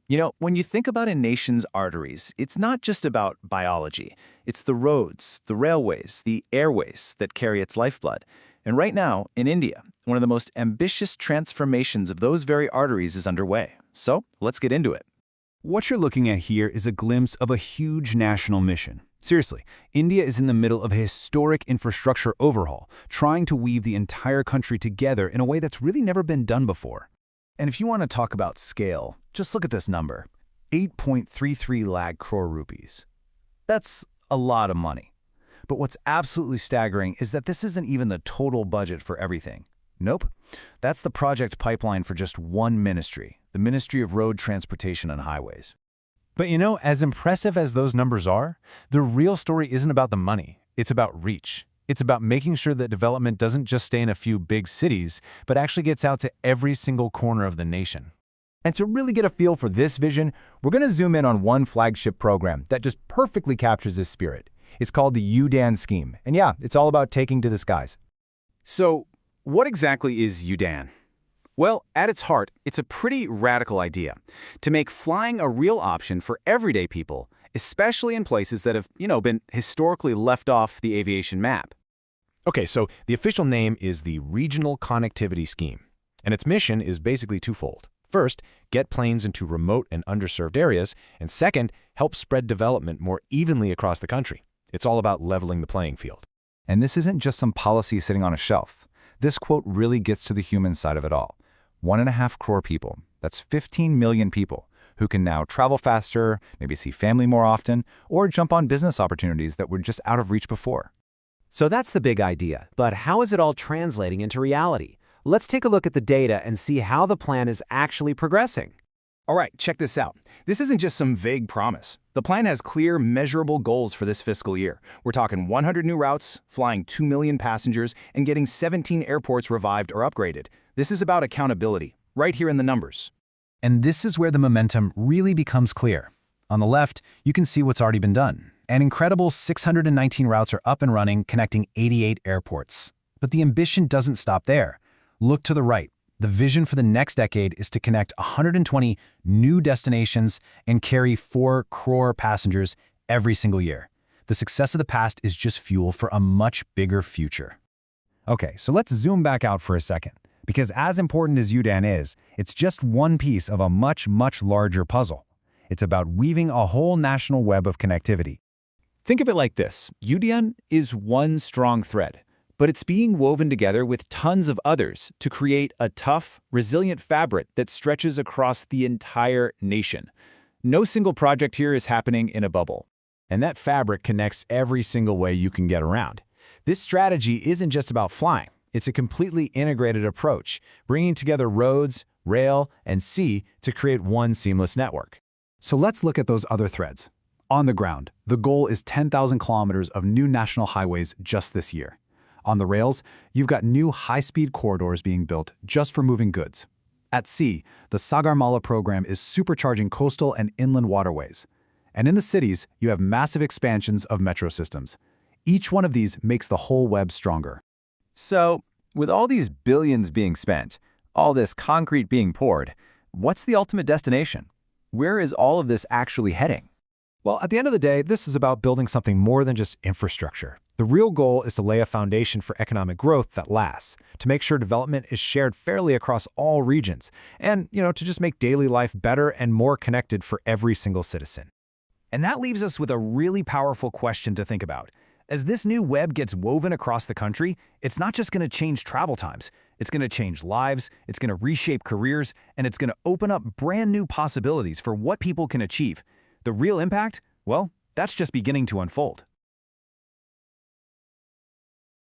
When you think about a nation's arteries, it's not just about biology. It's the roads, the railways, the airways that carry its lifeblood. And right now, in India, one of the most ambitious transformations of those very arteries is underway. So, let's get into it. What you're looking at here is a glimpse of a huge national mission. Seriously, India is in the middle of a historic infrastructure overhaul, trying to weave the entire country together in a way that's really never been done before. And if you want to talk about scale, just look at this number, 8.33 lakh crore rupees. That's a lot of money. But what's absolutely staggering is that this isn't even the total budget for everything. Nope. That's the project pipeline for just one ministry, the Ministry of Road Transportation and Highways. But as impressive as those numbers are, the real story isn't about the money. It's about reach. It's about making sure that development doesn't just stay in a few big cities, but actually gets out to every single corner of the nation. And to really get a feel for this vision, we're going to zoom in on one flagship program that just perfectly captures this spirit. It's called the UDAN scheme. And yeah, it's all about taking to the skies. So, what exactly is UDAN? Well, at its heart, it's a pretty radical idea to make flying a real option for everyday people, especially in places that have, been historically left off the aviation map. Okay, so the official name is the Regional Connectivity Scheme, and its mission is basically twofold. First, get planes into remote and underserved areas, and second, help spread development more evenly across the country. It's all about leveling the playing field. And this isn't just some policy sitting on a shelf. This quote really gets to the human side of it all. 1.5 crore people, that's 15 million people, who can now travel faster, maybe see family more often, or jump on business opportunities that were just out of reach before. So that's the big idea, but how is it all translating into reality? Let's take a look at the data and see how the plan is actually progressing. All right, check this out. This isn't just some vague promise. The plan has clear, measurable goals for this fiscal year. We're talking 100 new routes, flying 2 million passengers, and getting 17 airports revived or upgraded. This is about accountability, right here in the numbers. And this is where the momentum really becomes clear. On the left, you can see what's already been done. An incredible 619 routes are up and running, connecting 88 airports. But the ambition doesn't stop there. Look to the right. The vision for the next decade is to connect 120 new destinations and carry 4 crore passengers every single year. The success of the past is just fuel for a much bigger future. Okay, so let's zoom back out for a second. Because as important as UDAN is, it's just one piece of a much, much larger puzzle. It's about weaving a whole national web of connectivity. Think of it like this. UDAN is one strong thread, but it's being woven together with tons of others to create a tough, resilient fabric that stretches across the entire nation. No single project here is happening in a bubble. And that fabric connects every single way you can get around. This strategy isn't just about flying. It's a completely integrated approach, bringing together roads, rail, and sea to create one seamless network. So let's look at those other threads. On the ground, the goal is 10,000 kilometers of new national highways just this year. On the rails, you've got new high-speed corridors being built just for moving goods. At sea, the Sagarmala program is supercharging coastal and inland waterways. And in the cities, you have massive expansions of metro systems. Each one of these makes the whole web stronger. So, with all these billions being spent, all this concrete being poured, what's the ultimate destination? Where is all of this actually heading? Well, at the end of the day, this is about building something more than just infrastructure. The real goal is to lay a foundation for economic growth that lasts, to make sure development is shared fairly across all regions, and, to just make daily life better and more connected for every single citizen. And that leaves us with a really powerful question to think about. As this new web gets woven across the country, it's not just going to change travel times. It's going to change lives, it's going to reshape careers, and it's going to open up brand new possibilities for what people can achieve. The real impact? Well, that's just beginning to unfold.